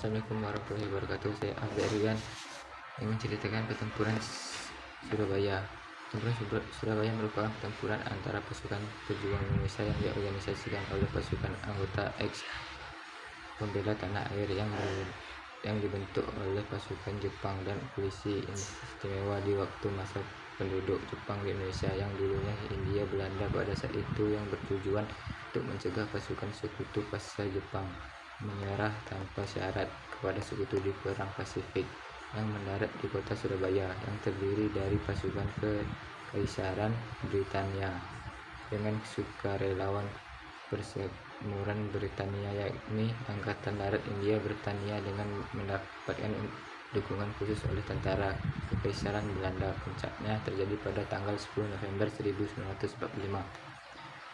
Assalamualaikum warahmatullahi wabarakatuh. Saya Abdul Rian yang menceritakan pertempuran Surabaya. Pertempuran Surabaya merupakan pertempuran antara pasukan pejuang Indonesia yang diorganisasikan oleh pasukan anggota ex pembela tanah air yang dibentuk oleh pasukan Jepang dan polisi istimewa di waktu masa penduduk Jepang di Indonesia yang dulunya Hindia Belanda pada saat itu, yang bertujuan untuk mencegah pasukan sekutu pasca Jepang menyerah tanpa syarat kepada sekutu di Perang Pasifik yang mendarat di kota Surabaya, yang terdiri dari pasukan Kekaisaran Britania dengan sukarelawan persemuran Britania, yakni Angkatan Darat Hindia Britania, dengan mendapatkan dukungan khusus oleh tentara Kekaisaran Belanda. Puncaknya terjadi pada tanggal 10 November 1945.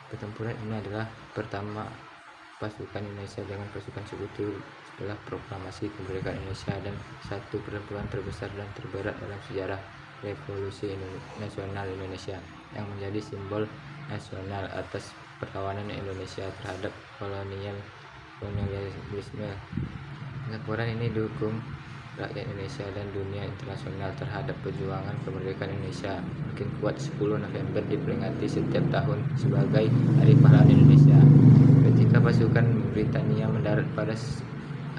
Pertempuran ini adalah pertama pasukan Indonesia dengan pasukan sekutu setelah proklamasi kemerdekaan Indonesia, dan satu pertempuran terbesar dan terberat dalam sejarah Revolusi Nasional Indonesia, yang menjadi simbol nasional atas perlawanan Indonesia terhadap kolonialisme. Pertempuran ini didukung rakyat Indonesia dan dunia internasional terhadap perjuangan kemerdekaan Indonesia. Makin kuat 10 November diperingati setiap tahun sebagai Hari Pahlawan Indonesia. Ketika pasukan Britania mendarat pada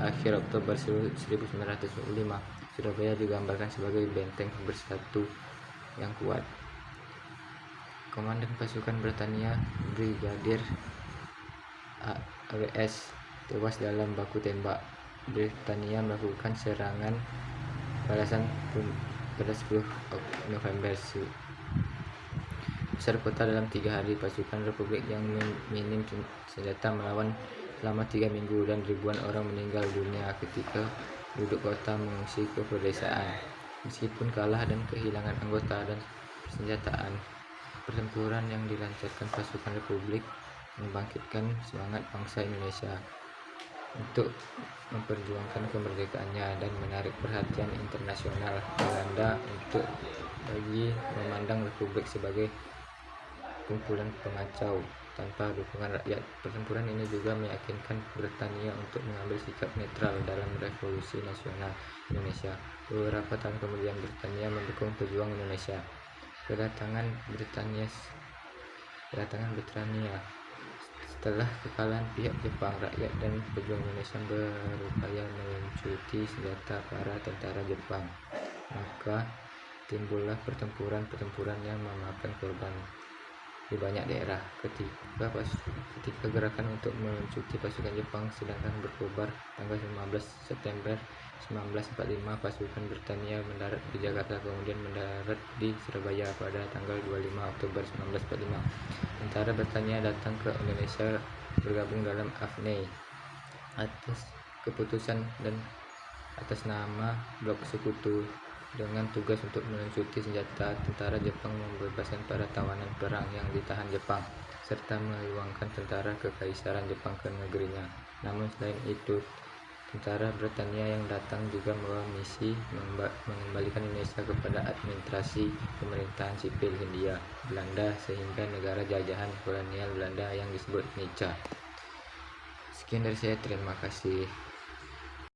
akhir Oktober 1945, Surabaya digambarkan sebagai benteng bersatu yang kuat. Komandan pasukan Britania, Brigadir AWS, tewas dalam baku tembak. Britania melakukan serangan balasan pada 10 November besar kota dalam 3 hari. Pasukan Republik yang minim senjata melawan selama 3 minggu, dan ribuan orang meninggal dunia ketika penduduk kota mengungsi ke pedesaan. Meskipun kalah dan kehilangan anggota dan persenjataan, pertempuran yang dilancarkan pasukan Republik membangkitkan semangat bangsa Indonesia untuk memperjuangkan kemerdekaannya dan menarik perhatian internasional Belanda untuk memandang Republik sebagai kumpulan pengacau tanpa dukungan rakyat. Pertempuran ini juga meyakinkan Britania untuk mengambil sikap netral dalam Revolusi Nasional Indonesia. Beberapa tahun kemudian, Britania mendukung pejuang Indonesia. Kedatangan Britania setelah kekalahan pihak Jepang, rakyat dan pejuang Indonesia berupaya mencuci senjata para tentara Jepang. Maka timbullah pertempuran yang memakan korban di banyak daerah. Ketika gerakan untuk mencuci pasukan Jepang sedang berkobar, tanggal 15 September 1945 pasukan Britania mendarat di Jakarta, kemudian mendarat di Surabaya pada tanggal 25 Oktober 1945. Tentara Britania datang ke Indonesia bergabung dalam AFNI atas keputusan dan atas nama Blok Sekutu, dengan tugas untuk mencuci senjata tentara Jepang, membebaskan para tawanan perang yang ditahan Jepang, serta memulangkan tentara Kekaisaran Jepang ke negerinya. Namun selain itu, tentara Britania yang datang juga membawa misi mengembalikan Indonesia kepada administrasi pemerintahan sipil Hindia Belanda, sehingga negara jajahan kolonial Belanda yang disebut NICA. Sekian dari saya, terima kasih.